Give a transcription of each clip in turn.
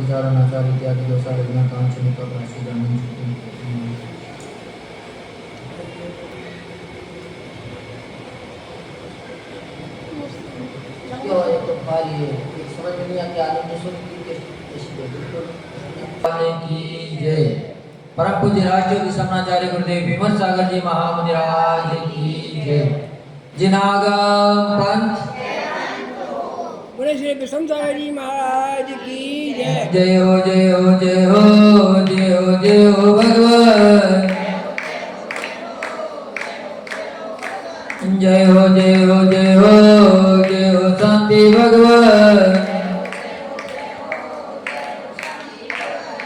विचारण आचार इत्यादि दोषार विना कांचन का प्राशीदान तो खाली समझ में नहीं आती आनंद सुन की जय। परम पूज्य राष्ट्रीय समाचार्य गुरुदेव विमल सागर जी महामुनि राज की जय। जिनागम पंथ बोले श्री कृष्ण सागर जी महाराज की जय। जय हो जय हो जय हो जय हो जय हो भगवान। जय हो जय हो जय हो जय हो शांति भगवान।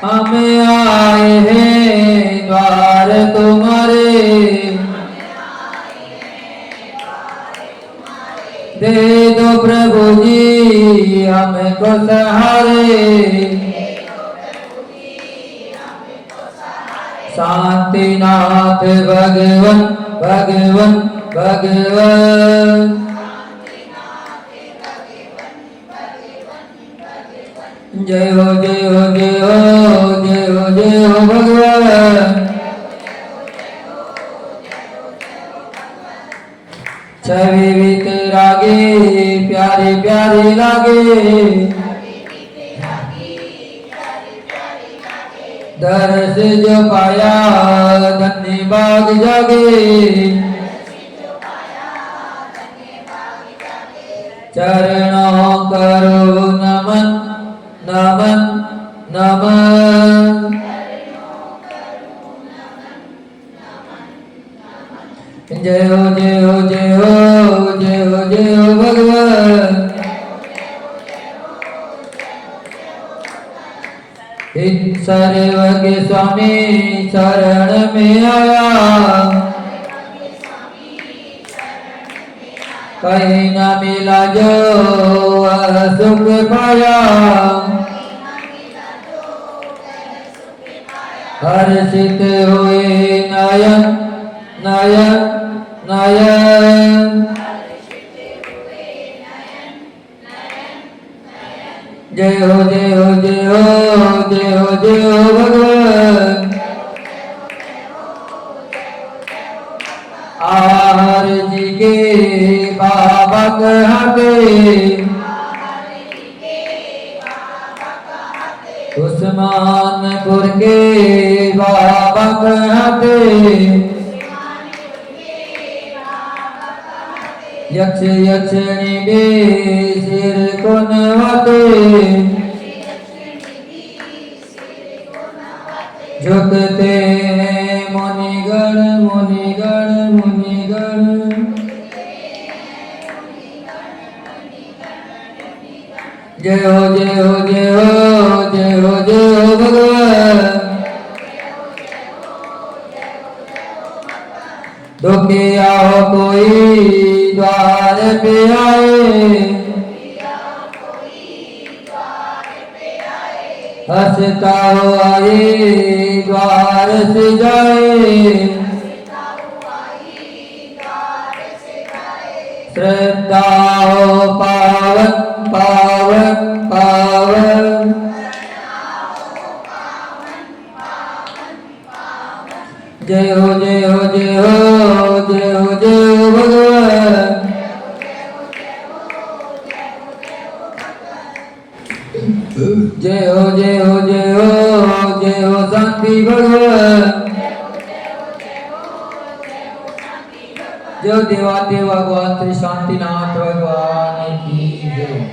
हम आए हैं द्वार तुम्हारे, दे दो प्रभु जी हमको सहारे। शांतिनाथ भगवन भगवन भगवन, जय हो जय हो जय हो जय हो जय हो भगवान। छवि भी तेरा गे प्यारे प्यारे लागे, दर्श जो पाया धन्य बाग जागे। चरणों करो नमन नमन नमन, जय हो जय हो जय हो जय हो जय हो भगवान। इन सर्व के स्वामी शरण में आया, कहीं न मिला जो सुख पाया। हर्षित हुए नयन नयन नयन, जय हो जय हो जय हो जय हो जय हो भगवान। आहार जी के बाबा कहते, उस्मानपुर के बाबा कहते। यक्ष यक्षिणी भी सिर को नवाते, झुकते हैं मुनिगण मुनिगण मुनिगण, जय हो जय हो जय हो जय हो जय हो भगवान। दुखिया हो कोई द्वार पे आए, हंसता हो आए द्वार से जाए। श्रद्धा हो पावन पावन पावन, जय हो जय हो जय हो जय हो जय हो भगवान। जय हो जय हो जय हो जय हो शांति भगवान। जो देवादेव भगवान श्री शांतिनाथ भगवान की जय।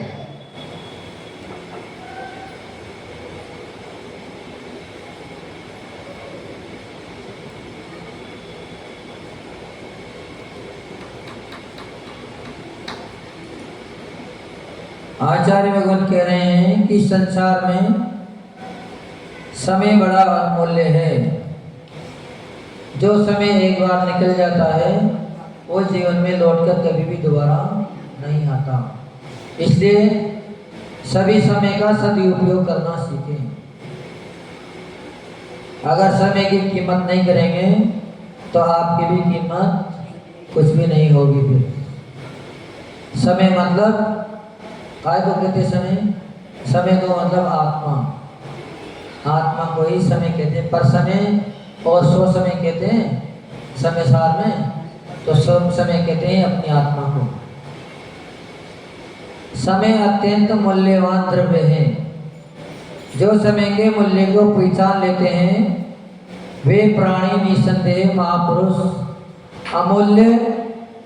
आचार्य भगवान कह रहे हैं कि संसार में समय बड़ा अमूल्य है। जो समय एक बार निकल जाता है वो जीवन में लौटकर कभी भी दोबारा नहीं आता। इसलिए सभी समय का सदुपयोग करना सीखें। अगर समय की कीमत नहीं करेंगे तो आपकी भी कीमत कुछ भी नहीं होगी। फिर समय मतलब काय को कहते समय? समय को मतलब आत्मा, आत्मा को ही समय कहते हैं। पर समय और सो समय कहते हैं समय सार में, तो सब समय कहते हैं अपनी आत्मा को। समय अत्यंत मूल्यवान द्रव्य है। जो समय के मूल्य को पहचान लेते हैं वे प्राणी निसंदेह महापुरुष अमूल्य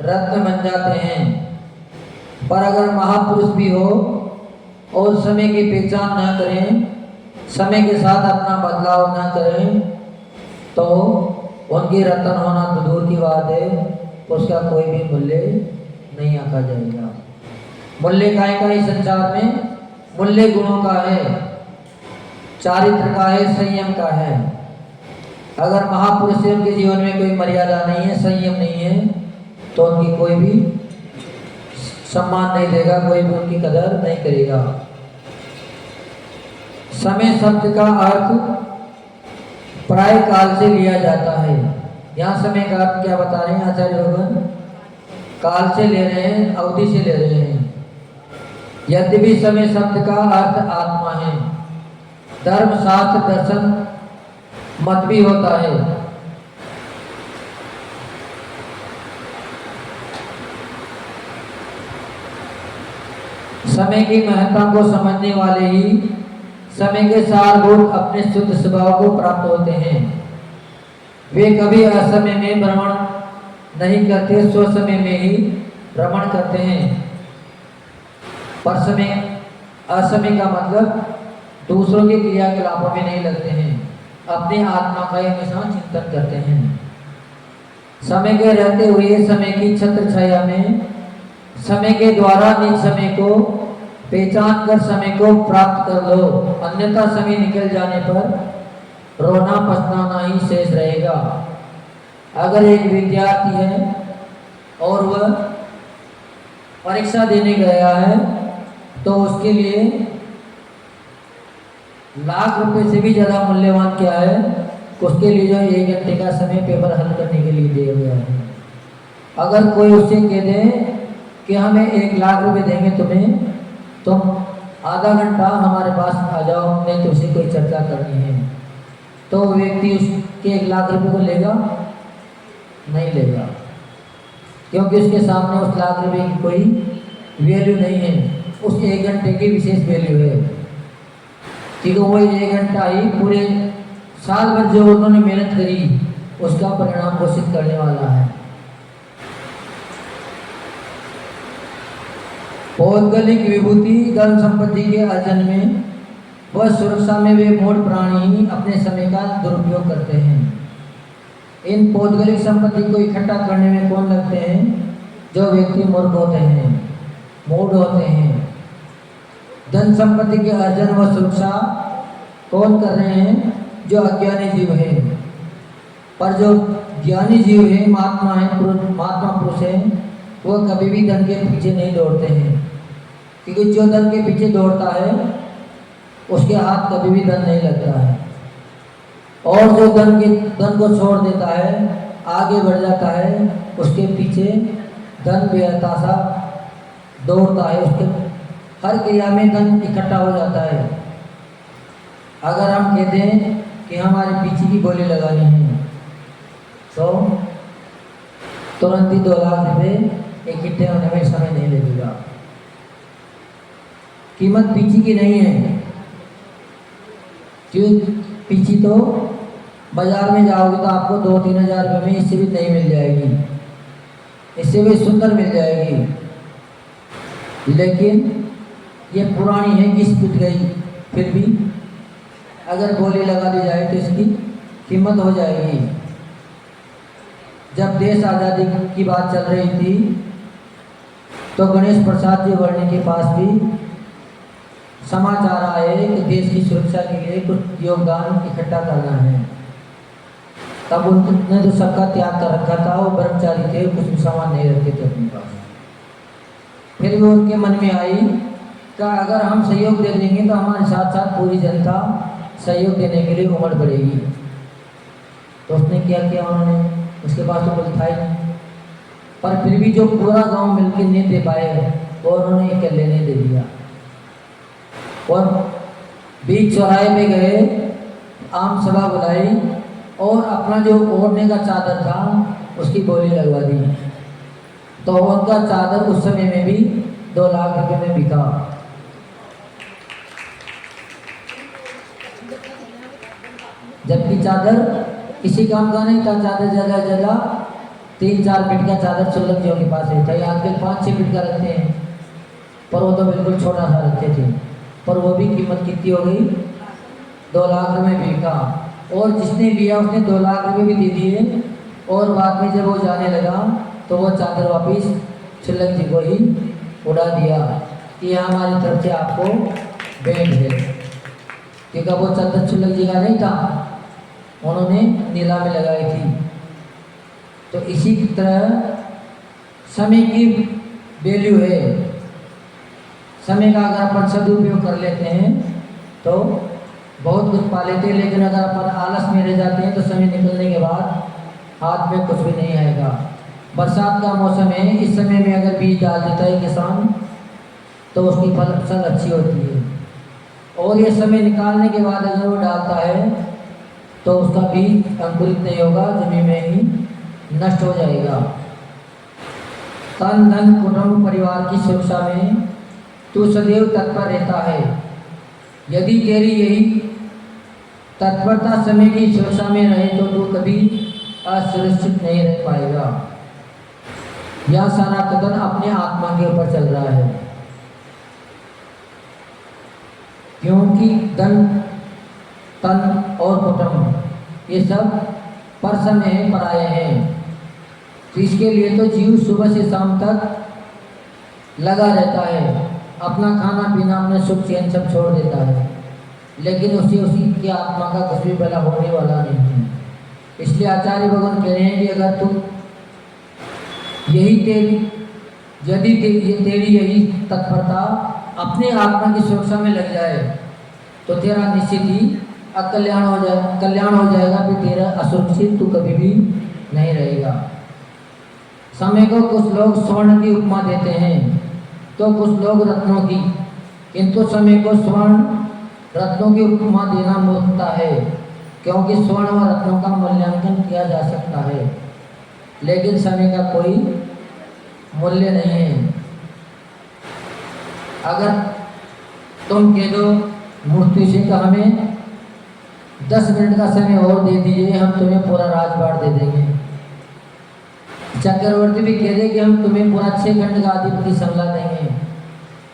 रत्न बन जाते हैं। पर अगर महापुरुष भी हो और समय की पहचान ना करें, समय के साथ अपना बदलाव ना करें, तो उनकी रत्न होना तो दूर की बात है, उसका कोई भी मूल्य नहीं आका जाएगा। मूल्य काय का इस संसार में? मूल्य गुणों का है। चारित्र का है, संयम का है। अगर महापुरुषों के जीवन में कोई मर्यादा नहीं है, संयम नहीं है, तो उनकी कोई भी सम्मान नहीं देगा, कोई भी उनकी कदर नहीं करेगा। समय शब्द का अर्थ प्राय काल से लिया जाता है। यहाँ समय का अर्थ क्या बता रहे हैं आचार्य भगवान? काल से ले रहे हैं, अवधि से ले रहे हैं। यद्यपि समय शब्द का अर्थ आत्मा है। धर्म शास्त्र दर्शन मत भी होता है। समय की महत्ता को समझने वाले ही समय के सारभूत अपने शुद्ध स्वभाव को प्राप्त होते हैं। वे कभी असमय में भ्रमण नहीं करते, स्वसमय में ही भ्रमण करते हैं। पर समय असमय का मतलब दूसरों के क्रियाकलापों में नहीं लगते हैं, अपने आत्मा का हमेशा चिंतन करते हैं। समय के रहते हुए समय की छत्र छाया में समय के द्वारा निज समय को पहचान कर समय को प्राप्त कर लो, अन्यथा समय निकल जाने पर रोना पछताना ही शेष रहेगा। अगर एक विद्यार्थी है और वह परीक्षा देने गया है तो उसके लिए लाख रुपए से भी ज़्यादा मूल्यवान क्या है? उसके लिए जो 1 घंटे का समय पेपर हल करने के लिए दिया गया है। अगर कोई उससे कह दे कि हमें 1 लाख रुपए देंगे तुम्हें, तुम आधा घंटा हमारे पास आ जाओ, नहीं तो उसे कोई चर्चा करनी है, तो व्यक्ति उसके 1 लाख रुपए को लेगा? नहीं लेगा, क्योंकि उसके सामने उस लाख रुपए की कोई वैल्यू नहीं है। उस 1 घंटे की विशेष वैल्यू है, क्योंकि वो 1 घंटा ही पूरे साल भर जो उन्होंने मेहनत करी उसका परिणाम घोषित करने वाला है। पौद्गलिक विभूति धन संपत्ति के अर्जन में व सुरक्षा में वे मूढ़ प्राणी ही अपने समय का दुरुपयोग करते हैं। इन पौद्गलिक संपत्ति को इकट्ठा करने में कौन लगते हैं? जो व्यक्ति मूर्ख होते हैं, मूढ़ होते हैं। धन संपत्ति के अर्जन व सुरक्षा कौन कर रहे हैं? जो अज्ञानी जीव हैं। पर जो ज्ञानी जीव है, महात्मा है, महात्मा पुरुष है, वो कभी भी धन के पीछे नहीं दौड़ते हैं, क्योंकि जो धन के पीछे दौड़ता है उसके हाथ कभी भी धन नहीं लगता है। और जो धन को छोड़ देता है, आगे बढ़ जाता है, उसके पीछे धन बेहता सा दौड़ता है, उसके हर क्रिया में धन इकट्ठा हो जाता है। अगर हम कहते हैं कि हमारे पीछे की गोली लगानी है तो तुरंत ही 2 लाख रुपये इकट्ठे होने में समय नहीं लगेगा। कीमत पीछे की नहीं है, क्यों? पीछी तो बाजार में जाओगे तो आपको 2-3 हज़ार रुपये में इससे भी नहीं मिल जाएगी, इससे भी सुंदर मिल जाएगी, लेकिन ये पुरानी है, घिस पिट गई, फिर भी अगर गोली लगा दी जाए तो इसकी कीमत हो जाएगी। जब देश आज़ादी की बात चल रही थी तो गणेश प्रसाद जी वर्णी के पास भी समाचार आए कि देश की सुरक्षा के लिए कुछ योगदान इकट्ठा करना है। तब उन्होंने तो सबका त्याग कर रखा था, वो ब्रह्मचारी थे, कुछ भी सामान नहीं रखते थे अपने पास। फिर भी उनके मन में आई कि अगर हम सहयोग दे देंगे तो हमारे साथ साथ पूरी जनता सहयोग देने के लिए उमड़ पड़ेगी। तो उसने क्या किया? उन्होंने, उसके पास तो कुछ था ही नहीं, पर फिर भी जो पूरा गांव मिलकर नहीं दे पाए वो उन्होंने अकेले नहीं दे दिया। और बीच चौराहे पे गए, आम सभा बुलाई और अपना जो ओढ़ने का चादर था उसकी बोली लगवा दी। तो उनका चादर उस समय में भी 2 लाख रुपए में बिका। जबकि चादर किसी काम का नहीं था, चादर ज़्यादा 3-4 फीट का चादर सुलभ के पास रहता है। आजकल 5-6 फीट का रखते हैं, पर वो तो बिल्कुल छोटा सा रखते थे। पर वो भी कीमत कितनी हो गई? 2 लाख रुपये बिका। और जिसने लिया उसने 2 लाख रुपये भी दे दिए, और बाद में जब वो जाने लगा तो वो चादर वापिस छुल्लक जी को ही उड़ा दिया कि हमारी तरफ से आपको भेंट है। क्योंकि वो चंदन शुल्क जी का नहीं था, उन्होंने नीलामी लगाई थी। तो इसी तरह समय की वैल्यू है। समय का अगर अपन सदुपयोग कर लेते हैं तो बहुत कुछ पा लेते हैं, लेकिन अगर अपन आलस में रह जाते हैं तो समय निकलने के बाद हाथ में कुछ भी नहीं आएगा। बरसात का मौसम है, इस समय में अगर बीज डाल देता है किसान तो उसकी फसल अच्छी होती है, और ये समय निकालने के बाद अगर वो डालता है तो उसका बीज अंकुरित नहीं होगा, जमीन में ही नष्ट हो जाएगा। तन धन कुटुंब परिवार की सुरक्षा में तू सदैव तत्पर रहता है। यदि तेरी यही तत्परता समय की सुरक्षा में रहे तो तू कभी असुरक्षित नहीं रह पाएगा। यह सारा कथन अपने आत्मा के ऊपर चल रहा है, क्योंकि धन तन और कुटुंब ये सब पर समय है, पराये हैं। तो इसके लिए तो जीव सुबह से शाम तक लगा रहता है, अपना खाना पीना अपने सुख चैन सब छोड़ देता है, लेकिन उसी की आत्मा का कुछ भी भला होने वाला नहीं है। इसलिए आचार्य भगवान कह रहे हैं कि अगर तू यही तेरी यही तत्परता अपने आत्मा की सुरक्षा में लग जाए तो तेरा निश्चित ही कल्याण हो जाएगा, फिर तेरा असुरक्षित तू कभी भी नहीं रहेगा। समय को कुछ लोग स्वर्ण की उपमा देते हैं तो कुछ लोग रत्नों की, किंतु समय को स्वर्ण रत्नों की उपमा देना मूर्खता है, क्योंकि स्वर्ण व रत्नों का मूल्यांकन किया जा सकता है, लेकिन समय का कोई मूल्य नहीं है। अगर तुम कह दो मूर्ति से कि हमें 10 मिनट का समय और दे दीजिए, हम तुम्हें पूरा राजपाट दे देंगे। चक्रवर्ती भी कह दे कि हम तुम्हें पूरा 6 खंड का अधिपति संभला देंगे,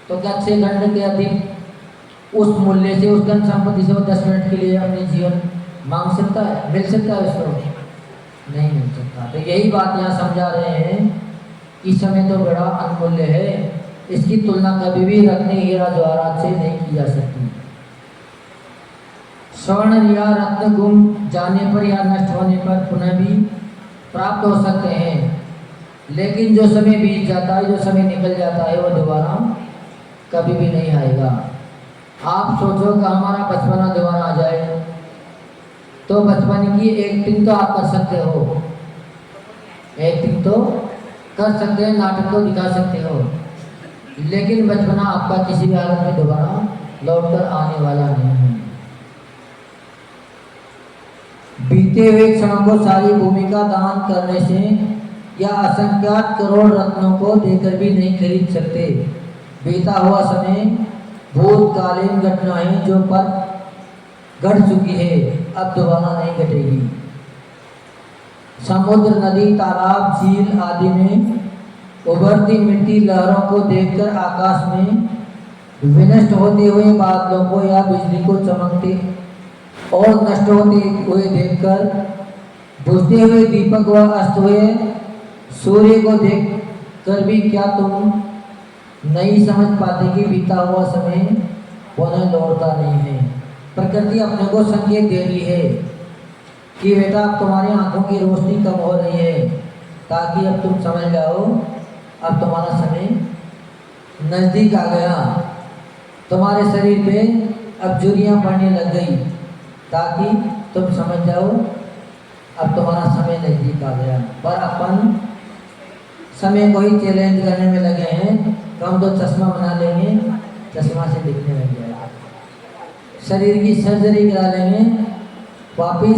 तो क्या 6 खंड के अधिक उस मूल्य से, उस धन संपत्ति से वो 10 मिनट के लिए अपने जीवन मांग सकता है, मिल सकता है उसको? नहीं मिल सकता। तो यही बात यहाँ समझा रहे हैं कि समय तो बड़ा अनमूल्य है, इसकी तुलना कभी भी रत्न हीरा जवाहरात से नहीं की जा सकती। स्वर्ण या रत्न गुम जाने पर या नष्ट होने पर पुनः भी प्राप्त हो सकते हैं, लेकिन जो समय बीत जाता है, जो समय निकल जाता है, वो दोबारा कभी भी नहीं आएगा। आप सोचो कि हमारा बचपना दोबारा आ जाए तो बचपन की एक्टिंग तो आप कर सकते हो, एक्टिंग तो कर सकते हैं, नाटक तो दिखा सकते हो, लेकिन बचपना आपका किसी भी हालत में दोबारा लौटकर आने वाला नहीं है। बीते हुए क्षणों को सारी भूमि का दान करने से या असंख्यात करोड़ रत्नों को देकर भी नहीं खरीद सकते। बीता हुआ समय भूतकालीन घटनाएं जो पर घट चुकी है, अब दोबारा नहीं घटेगी। समुद्र, नदी, तालाब, झील आदि में उभरती मिट्टी लहरों को देखकर आकाश में विनष्ट होते हुए बादलों को या बिजली को चमकते और नष्ट होते हुए देखकर, बुझते हुए दीपक व अस्त हुए सूर्य को देखकर भी क्या तुम नहीं समझ पाते कि बीता हुआ समय पुनः लौटता नहीं है। प्रकृति अपने को संकेत दे रही है कि बेटा अब तुम्हारी आंखों की रोशनी कम हो रही है, ताकि अब तुम समझ जाओ अब तुम्हारा समय नज़दीक आ गया। तुम्हारे शरीर पे अब झुर्रियाँ पड़ने लग गई, ताकि तुम समझ जाओ अब तुम्हारा समय नज़दीक आ गया। पर अपन समय को ही चैलेंज करने में लगे हैं, तो हम तो चश्मा बना लेंगे, चश्मा से दिखने लग जाएगा, शरीर की सर्जरी करा लेंगे, वापिस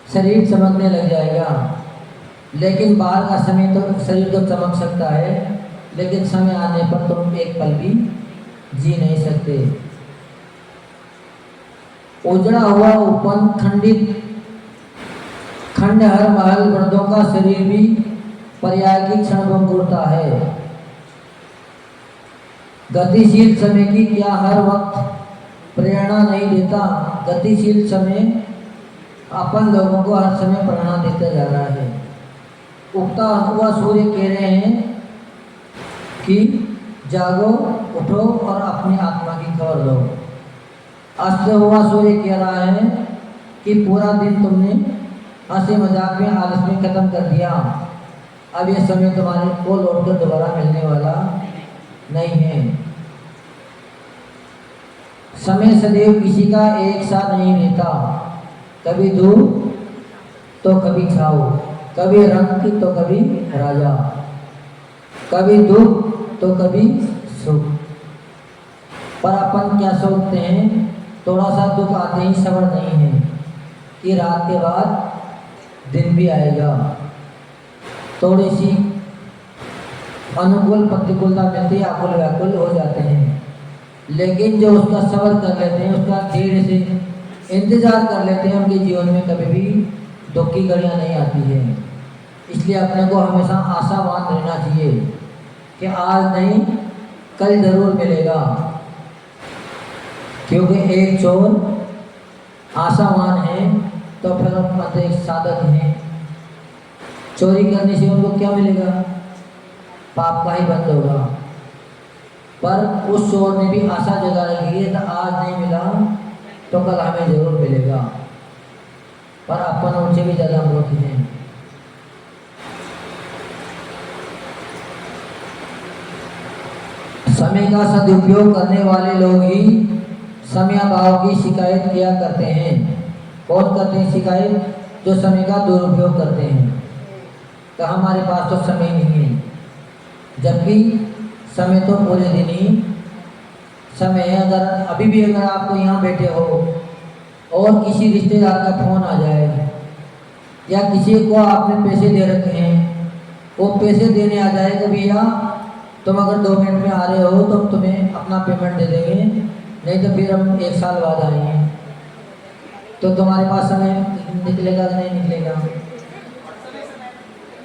शरीर चमकने लग जाएगा। लेकिन बाहर का समय तो शरीर तो चमक सकता है, लेकिन समय आने पर तुम एक पल भी जी नहीं सकते। उजड़ा हुआ उपन खंडित खंडहर महल मर्दों का शरीर भी पर्याय की क्षण भंगुरता है। गतिशील समय की क्या हर वक्त प्रेरणा नहीं देता? गतिशील समय अपन लोगों को हर समय प्रेरणा देता जा रहा है। उगता हुआ सूर्य कह रहे हैं कि जागो, उठो और अपनी आत्मा की खबर लो। अस्त हुआ सूर्य कह रहा है कि पूरा दिन तुमने हंसी मजाक में आलस में खत्म कर दिया, अब ये समय तुम्हारे को लौटकर दोबारा मिलने वाला नहीं है। समय सदैव किसी का एक साथ नहीं रहता, कभी धूप तो कभी छाव, कभी रंग तो कभी राजा, कभी दुख तो कभी सुख। पर अपन क्या सोचते हैं, थोड़ा सा दुख आते ही सब्र नहीं है कि रात के बाद दिन भी आएगा। थोड़ी सी अनुकूल प्रतिकूलता मिलती आकुल व्याकुल हो जाते हैं, लेकिन जो उसका सब्र कर लेते हैं, उसका धीरे से इंतजार कर लेते हैं, उनके जीवन में कभी भी दुख की घड़ियाँ नहीं आती है। इसलिए अपने को हमेशा आशावान रहना चाहिए कि आज नहीं कल जरूर मिलेगा, क्योंकि एक चोर आशावान है तो फिर हम एक साधक हैं। चोरी करने से उनको क्या मिलेगा, पाप का ही बंद होगा। पर उस चोर ने भी आशा जगा रखी है, तो आज नहीं मिला तो कल हमें जरूर मिलेगा। पर अपन उनसे भी ज़्यादा मूर्ख हैं। समय का सदुपयोग करने वाले लोग ही समयाभाव की शिकायत किया करते हैं। कौन करते हैं शिकायत, जो समय का दुरुपयोग करते हैं, तो हमारे पास तो समय नहीं है, जबकि समय तो पूरे दिन ही समय है। अगर अभी भी अगर आप यहाँ बैठे हो और किसी रिश्तेदार का फोन आ जाए या किसी को आपने पैसे दे रखे हैं, वो पैसे देने आ जाए कि भैया तुम अगर 2 मिनट में आ रहे हो तो हम तुम्हें अपना पेमेंट दे देंगे, नहीं तो फिर हम 1 साल बाद आएंगे, तो तुम्हारे पास समय निकलेगा कि नहीं निकलेगा?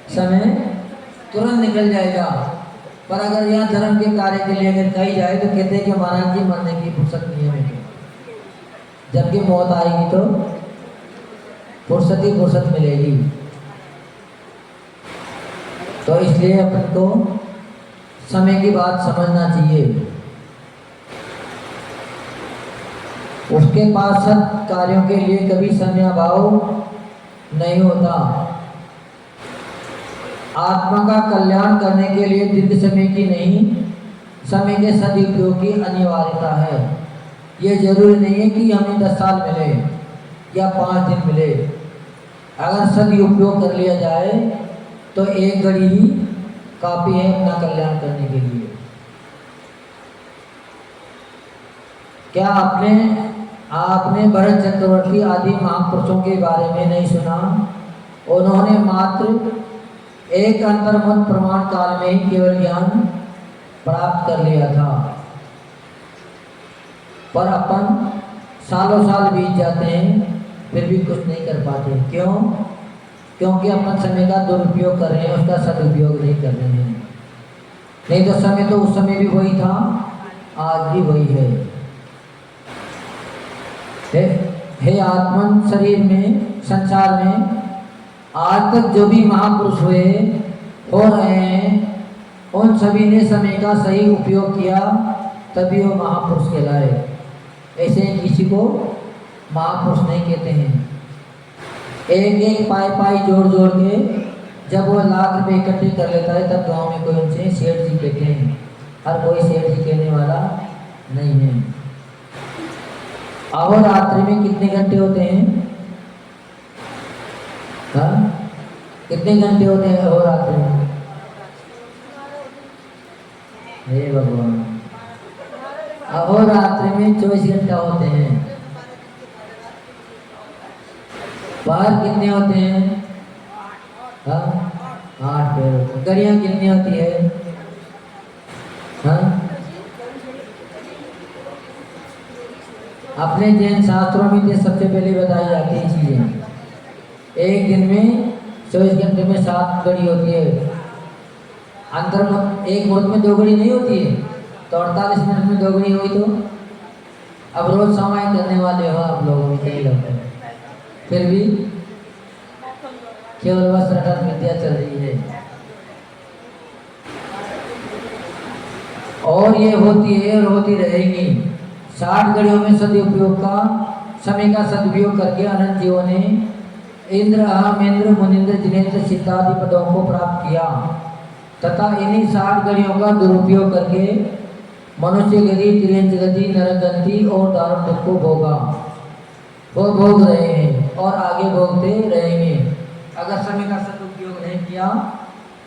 समय तुरंत निकल जाएगा। पर अगर यहाँ धर्म के कार्य के लिए अगर कही जाए तो कहते हैं कि महाराज जी मरने की फुर्सत नहीं है मेरे, जबकि मौत आएगी तो फुर्सत ही फुर्सत मिलेगी। तो इसलिए अपन को समय की बात समझना चाहिए। उसके पास सत कार्यों के लिए कभी समयाभाव नहीं होता। आत्मा का कल्याण करने के लिए दीर्घ समय की नहीं, समय के सदुपयोग की अनिवार्यता है। ये जरूरी नहीं है कि हमें 10 साल मिले या 5 दिन मिले। अगर सदुपयोग कर लिया जाए तो एक घड़ी ही काफी है अपना कल्याण करने के लिए। क्या आपने भरत चक्रवर्ती आदि महापुरुषों के बारे में नहीं सुना? उन्होंने मात्र एक अंतर्मुख प्रमाण काल में ही केवल ज्ञान प्राप्त कर लिया था, पर अपन सालों साल बीत जाते हैं फिर भी कुछ नहीं कर पाते। क्यों? क्योंकि अपन समय का दुरुपयोग कर रहे हैं, उसका सदुपयोग नहीं कर रहे हैं। नहीं तो समय तो उस समय भी वही था, आज भी वही है। हे आत्मन, शरीर में संसार में आज तक जो भी महापुरुष हुए हो रहे हैं, उन सभी ने समय का सही उपयोग किया, तभी वो महापुरुष कहलाए। ऐसे किसी को महापुरुष नहीं कहते हैं। एक एक पाई जोड़ के जब वो लाख रुपए इकट्ठे कर लेता है, तब गांव में कोई उनसे सेठ जी कहते हैं। हर कोई सेठ जी कहने वाला नहीं है। अहोरात्रि में कितने घंटे होते हैं? हाँ, कितने घंटे होते हैं अहोरात्रि में? हे भगवान, अहोरात्रि में 24 घंटा होते हैं। बाहर कितने होते हैं? हाँ, 8 पैर। गरियां कितनी होती है? हाँ, अपने जैन शास्त्रों में ये सबसे पहले बताई जाती है चीजें। एक दिन में 24 घंटे में 7 घड़ी होती है। अंतर एक मुहूर्त में 2 घड़ी नहीं होती है, तो 48 मिनट में 2 घड़ी हुई। तो अब रोज समय करने वाले हो आप लोगों में कई लोग, फिर भी केवल बस रटन विद्या चल रही है। और ये होती है और होती रहेगी। 60 घड़ियों में सदुपयोग का समय का सदुपयोग करके अनंत जीवों ने इंद्र अहमेंद्र मुनिंद्र जिनेन्द्र सिद्धादि पदों को प्राप्त किया तथा इन्हीं 60 घड़ियों का दुरुपयोग करके मनुष्य गति त्रियंच गति नरक और दारुण दुख को भोगा वो भोग रहे हैं और आगे भोगते रहेंगे। अगर समय का सदुपयोग नहीं किया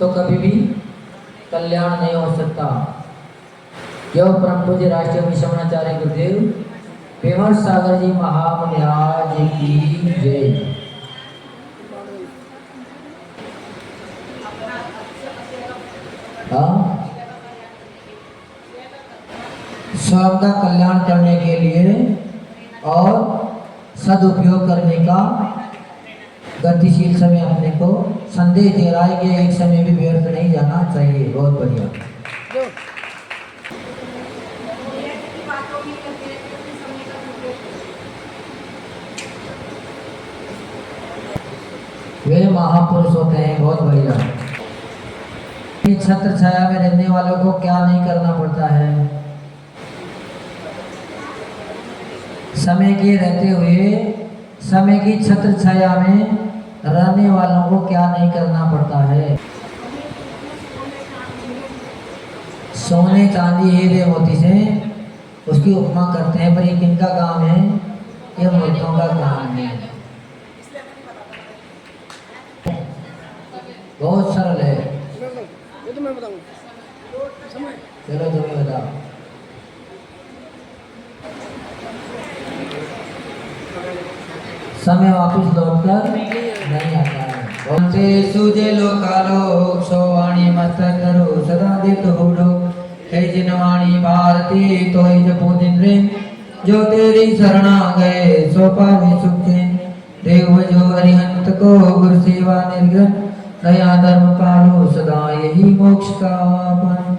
तो कभी भी कल्याण नहीं हो सकता। जो परम पूज्य राष्ट्रीय मिश्रणाचार्य गुरुदेव पेमर सागर जी महामहाराज की जय। स्वयं का कल्याण करने के लिए और सदुपयोग करने का गतिशील समय अपने को संदेश दे रहा है कि एक समय भी व्यर्थ नहीं जाना चाहिए। बहुत बढ़िया। वे महापुरुष होते हैं। बहुत बढ़िया। छत्र छाया में रहने वालों को क्या नहीं करना पड़ता है। समय के रहते हुए समय की छत्र छाया में रहने वालों को क्या नहीं करना पड़ता है। सोने चांदी हीरे मोती से उसकी उपमा करते हैं, पर ये किनका काम है? ये मूर्खों का काम है। बहुत सरल है। ये तो मैं बताऊंगा। चलो तुम्हें बताओ। समय वापिस लौटकर नहीं आता है। बोलते सूझे लोकालोक सोवाणी मस्तक करो सदा दित होडो हे जिनवाणी भारती तो ही जपो दिन रे जो तेरी शरणा गए सो पावे सुख चैन देव जो हरिहंत को गुरु सेवा निर्गन दया धर्म पालो सदा यही मोक्ष का पान।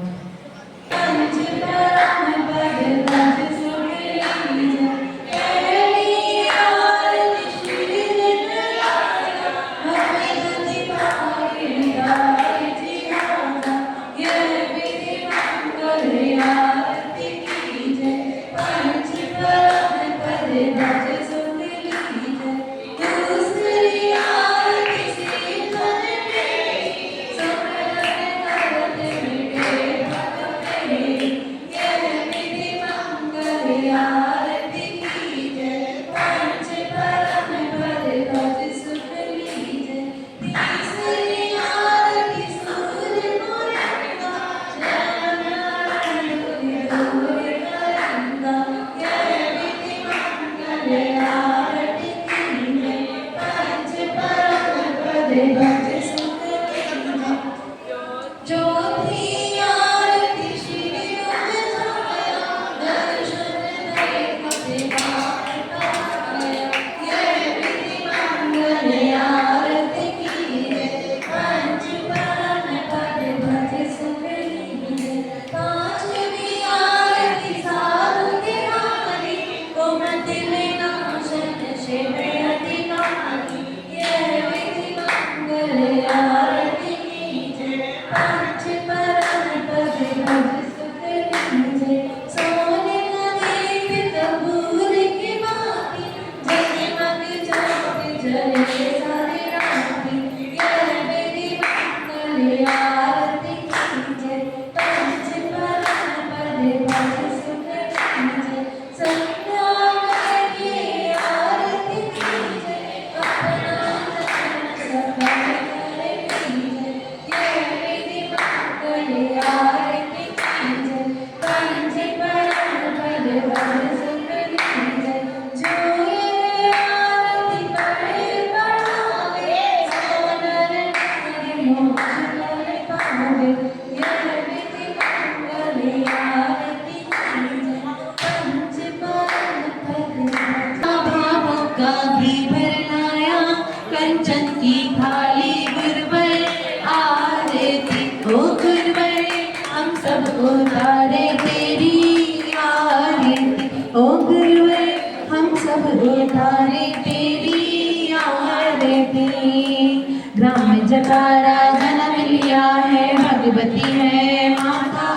ग्राम जकारा जन्म लिया है भगवती है माता।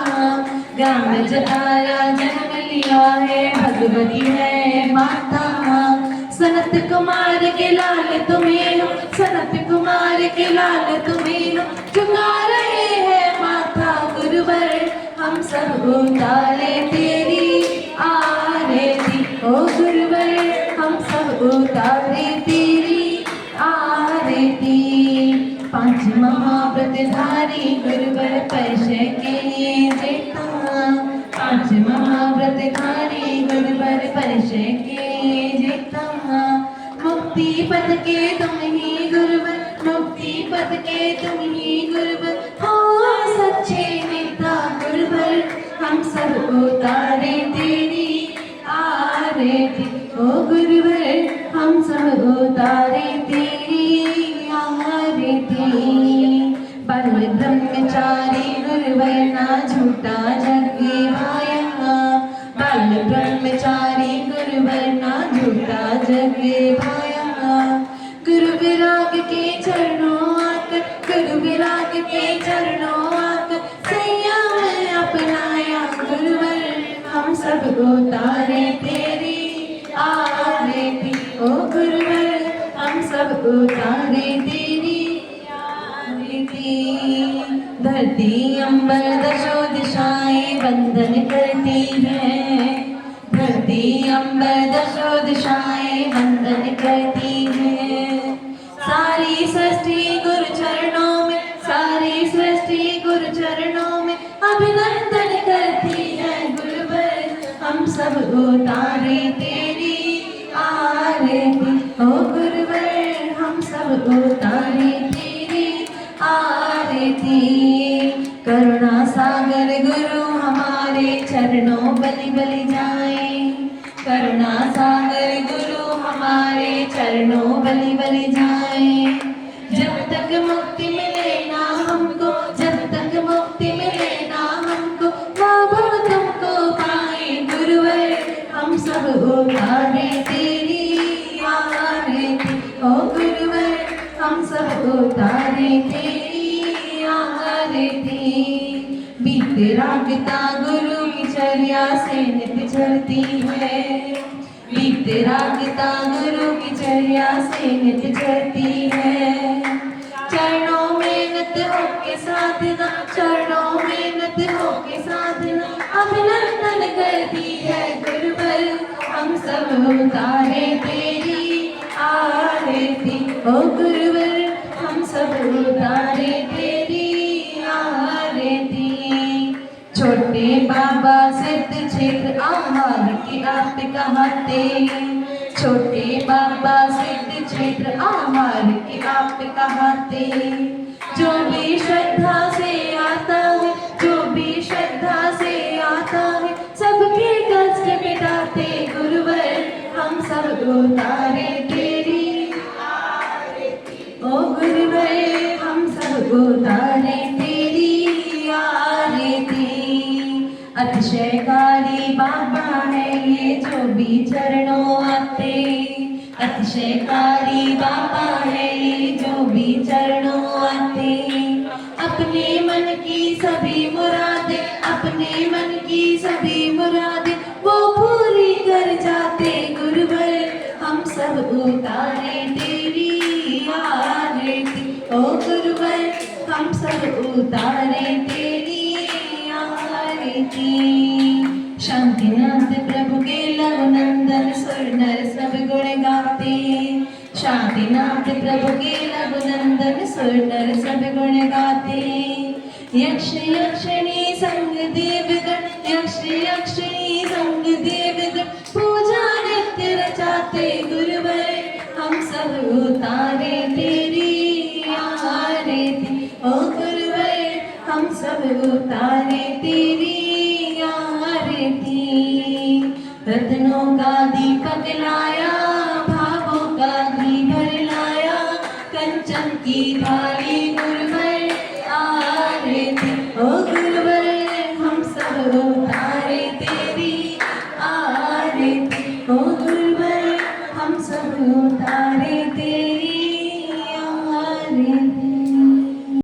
ग्राम जकारा जन्म लिया मैया है भगवती है माता। सनत कुमार के लाल तुम्हें हो, सनत कुमार के लाल तुम्हें हो, झुका रहे हैं माथा गुरुवर हम सब उतारे तेरी आरती। ओ गुरुवर हम सब उतारे तेरी आरती। पांच महाव्रतधारी गुरुवर पैसे के ये जेता। पांच महाव्रतधारी गुरुवर पैसे के ये जेता। मुक्ति पद के तुम ही गुरुवर, मुक्ति पद के तुम ही गुरुवर हो सच्चे नेता गुरुवर हम सब उतारे तेरी आरती। ओ गुरुवर हम सब उतारे तेरी आरती। बाल ब्रह्मचारी गुरुवर ना झूठा जगे भाया। बाल ब्रह्मचारी गुरुवर ना झूठा जगे भाया। गुरु विराग के चरणों आकर, गुरु विराग के चरणों आकर संयम अपनाया गुरुवर हम सब उतारे तेरी आरती। ओ गुरुवर हम सब उतारे तेरी आरती। धरती अंबर दशो दिशाएं वंदन करती है। धरती अंबर दशो दिशाएं वंदन करती है। सारी सृष्टि गुरु चरणों में, सारी सृष्टि गुरु चरणों में अभिनंदन करती है गुरुवर हम सब उतारे तेरी आरती। ओ गुरुवर हम सब उतारे तेरी आरती। करुणा सागर गुरु हमारे चरणों बलि बलि जाए। करुणा सागर गुरु हमारे चरणों बलि बलि जाए। जब तक मुक्ति मिले ना हमको, जब तक मुक्ति मिले ना हमको, बाबा तुमको पाए गुरुवर हम सब उतारे तेरी आरती। ओ गुरुवर हम सब उतारे तेरी आरती। बीते रागता गुरु की चर्या से नित चलती है। बीते रागता गुरु की चर्या से नित चलती है। चरणों में नत होके साधना, चरणों में नत होके साधना अभिनंदन करती है गुरुवर हम सब उतारे तेरी आरती। ओ गुरुवर हम सब उतारे तेरी आरती। छोटे बाबा सिद्ध क्षेत्र आहार की आप कहते। छोटे बाबा सिद्ध क्षेत्र आहार की आप कहते। जो भी श्रद्धा से आता है, जो भी श्रद्धा से आता है, सबके कष्ट मिटाते गुरुवर हम सब उतारे तेरी आरती। ओ गुरुवर हम सब उतारे तेरी आरती। अतिशयकारी बाबा है ये जो भी चरणों आते। अतिशयकारी बाबा है ये जो भी चरणों आते। अपने मन की सभी मुरादें, अपने मन की सभी मुरादें वो पूरी कर जाते गुरुवर हम सब उतारे तेरी आरती। ओ गुरुवर हम सब उतारे तेरी आरती। शांतिनाथ प्रभु के लव नंदन सुर नर सब गुण गाते। शांतिनाथ प्रभु के लव नंदन सुर नर सब गुण गाते। यक्ष यक्षिणी संग देवगण, यक्ष यक्षिणी संग देवगण पूजा नित्य रचाते गुरुवर हम सब उतारे तेरी आरती। ओ गुरुवर हम सब उतारे तेरी आरती। रत्नों का दीपक लाया, भावों का घी भर लाया, कंचन की थाली गुरुवर आरती। ओ